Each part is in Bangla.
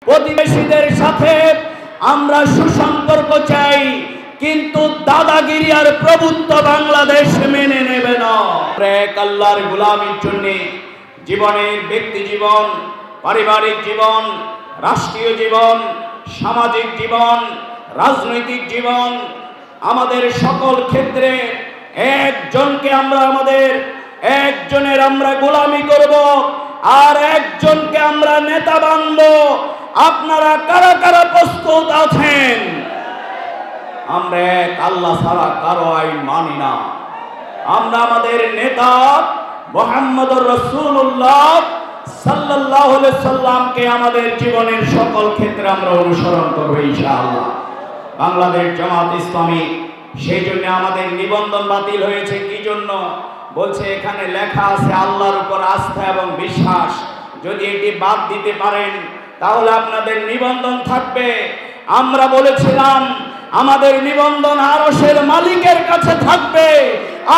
প্রতিবেশীদের সাথে আমরা সুসম্পর্ক চাই, কিন্তু দাদাগিরি আর প্রভুত্ব বাংলাদেশ মেনে নেবে না। এক আল্লাহর গোলামির জন্য জীবনের ব্যক্তি জীবন, পারিবারিক জীবন, রাষ্ট্রীয় জীবন, সামাজিক জীবন, রাজনৈতিক জীবন, আমাদের সকল ক্ষেত্রে একজনকে একজনের আমরা গোলামি করব আর একজনকে আমরা নেতা বানব। আপনারা কারা কারা প্রস্তুত আছেন? আমরা এক আল্লাহ ছাড়া কারো আইন মানি না। আমরা আমাদের নেতা মুহাম্মদুর রাসূলুল্লাহ সাল্লাল্লাহু আলাইহি সাল্লামকে আমাদের জীবনের সকল ক্ষেত্রে আমরা অনুসরণ করব ইনশাআল্লাহ। বাংলাদেশ জামাত ইসলামী সেই জন্য আমাদের নিবন্ধন বাতিল হয়েছে। কি জন্য? বলছে এখানে লেখা আছে আল্লাহর উপর আস্থা এবং বিশ্বাস। যদি এটি বাদ দিতে পারেন তাহলে আপনাদের নিবন্ধন থাকবে। আমরা বলেছিলাম আমাদের নিবন্ধন আরশের মালিকের কাছে থাকবে,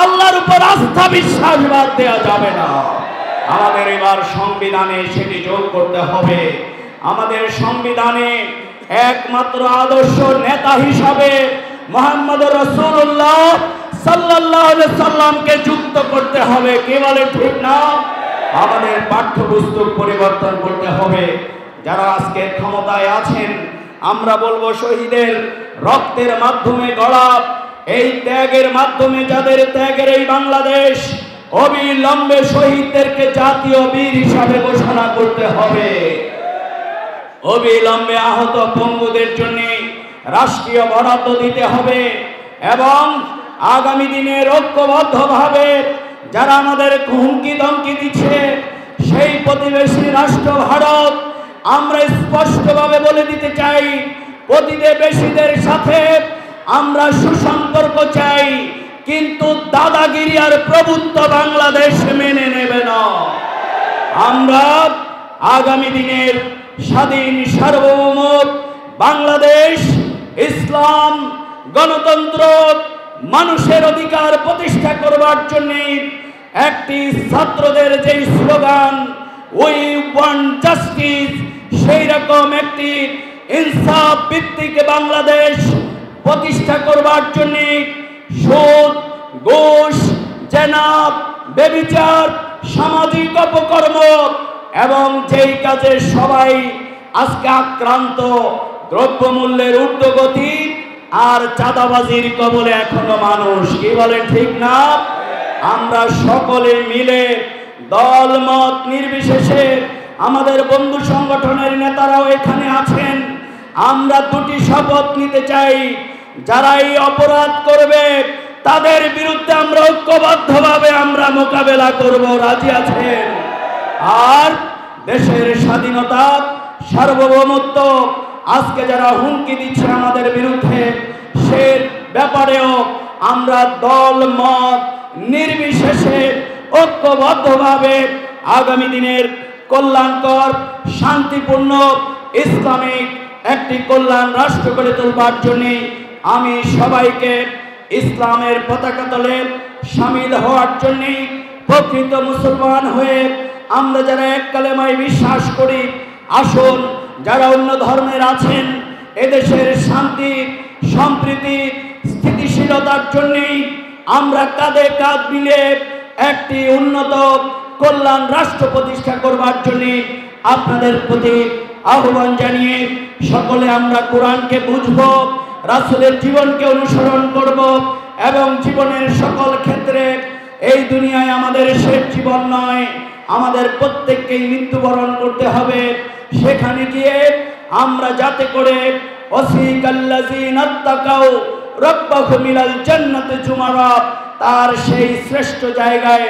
আল্লাহর উপর আস্থা বিশ্বাস বাদ দেওয়া যাবে না। আমাদের এবার সংবিধানে সেটি যোগ করতে হবে। আমাদের সংবিধানে একমাত্র আদর্শ নেতা হিসাবে মুহাম্মদুর রাসূলুল্লাহ সাল্লাল্লাহু আলাইহি সাল্লামকে যুক্ত করতে হবে। কি বলে ঠিক না? আমাদের পাঠ্যপুস্তক পরিবর্তন করতে হবে। যারা আজকে ক্ষমতায় আছেন, আমরা বলবো শহীদের রক্তের মাধ্যমে গড়া এই ত্যাগের মাধ্যমে যাদের ত্যাগের এই বাংলাদেশ, অবিলম্বে শহীদদেরকে জাতীয় বীর হিসাবে ঘোষণা করতে হবে। অবিলম্বে আহত পঙ্গুদের জন্য রাষ্ট্রীয় বরাদ্দ দিতে হবে এবং আগামী দিনের ঐক্যবদ্ধভাবে যারা আমাদের হুমকি ধমকি দিচ্ছে সেই প্রতিবেশী রাষ্ট্র ভারত, আমরা স্পষ্টভাবে বলে দিতে চাই প্রতিবেশীদের সাথে আমরা সুসম্পর্ক চাই, কিন্তু দাদাগিরি আর প্রভুত্ব বাংলাদেশ মেনে নেবে না। আমরা আগামী দিনের স্বাধীন সার্বভৌম বাংলাদেশ, ইসলাম, গণতন্ত্র, মানুষের অধিকার প্রতিষ্ঠা করবার জন্য একটি ছাত্রদের যে স্লোগান উই ওয়ান্ট জাস্টিস, সেই রকম একটি ইনসাফ ভিত্তিক বাংলাদেশ প্রতিষ্ঠা করবার জন্য সুদ, ঘুষ, জেনা, ব্যভিচার, সামাজিক অপকর্ম এবং যেই কাজে সবাই আজকে আক্রান্ত, দ্রব্যমূল্যের ঊর্ধ্বগতি আর চাঁদাবাজির কবলে এখনো মানুষ। কি বলে ঠিক না? আমরা সকলে মিলে দল মত নির্বিশেষে, আমাদের বন্ধু সংগঠনের নেতারাও এখানে আছেন, আমরা দুটি শপথ নিতে চাই। যারা এই অপরাধ করবে তাদের বিরুদ্ধে আমরা ঐক্যবদ্ধভাবে আমরা মোকাবেলা করব। রাজি আছেন? আর দেশের স্বাধীনতা, সার্বভৌমত্ব আজকে যারা হুমকি দিচ্ছে আমাদের বিরুদ্ধে, সে ব্যাপারেও আমরা দল মত নির্বিশেষে ঐক্যবদ্ধভাবে আগামী দিনের কল্যাণকর, শান্তিপূর্ণ, ইসলামিক একটি কল্যাণ রাষ্ট্র গড়ে তোলবার জন্য আমি সবাইকে ইসলামের পতাকা তলে শামিল হওয়ার জন্য, প্রকৃত মুসলমান হয়ে আমরা যারা এক কালেমায় বিশ্বাস করি, আসুন যারা অন্য ধর্মের আছেন এদেশের শান্তি, সম্প্রীতি, স্থিতিশীলতার জন্য আমরা কাঁধে কাঁধ মিলে একটি উন্নত কল্যাণ রাষ্ট্র প্রতিষ্ঠা করবার জন্য আপনাদের প্রতি আহ্বান জানিয়ে সকলে আমরা কোরআনকে বুঝব, রাসূলের জীবনকে অনুসরণ করব এবং জীবনের সকল ক্ষেত্রে এই দুনিয়ায় আমাদের শেষ জীবন নয়, আমাদের প্রত্যেককেই মৃত্যুবরণ করতে হবে। সেখানে গিয়ে আমরা যাতে করে ওয়াসিকাল্লাযিনা তাকাউ রাব্বাহুম ইলাল জান্নাতি যুমারা, তার সেই শ্রেষ্ঠ জায়গায়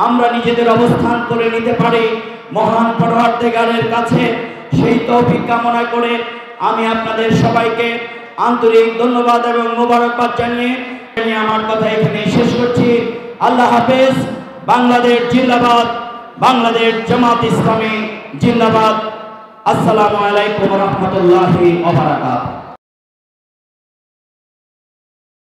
আমরা নিজেদের অবস্থান করে নিতে পারি। মহান পরওয়ারদিগারের কাছে সেই তৌফিক কামনা করে আমি আপনাদের সবাইকে আন্তরিক ধন্যবাদ এবং মোবারকবাদ জানিয়ে আমার কথা এখানে শেষ করছি। আল্লাহ হাফেজ। বাংলাদেশ জিন্দাবাদ, বাংলাদেশ জামাত ইসলামী জিন্দাবাদ। আসসালামু আলাইকুম ওয়া রাহমাতুল্লাহি ওয়া বারাকাতুহু।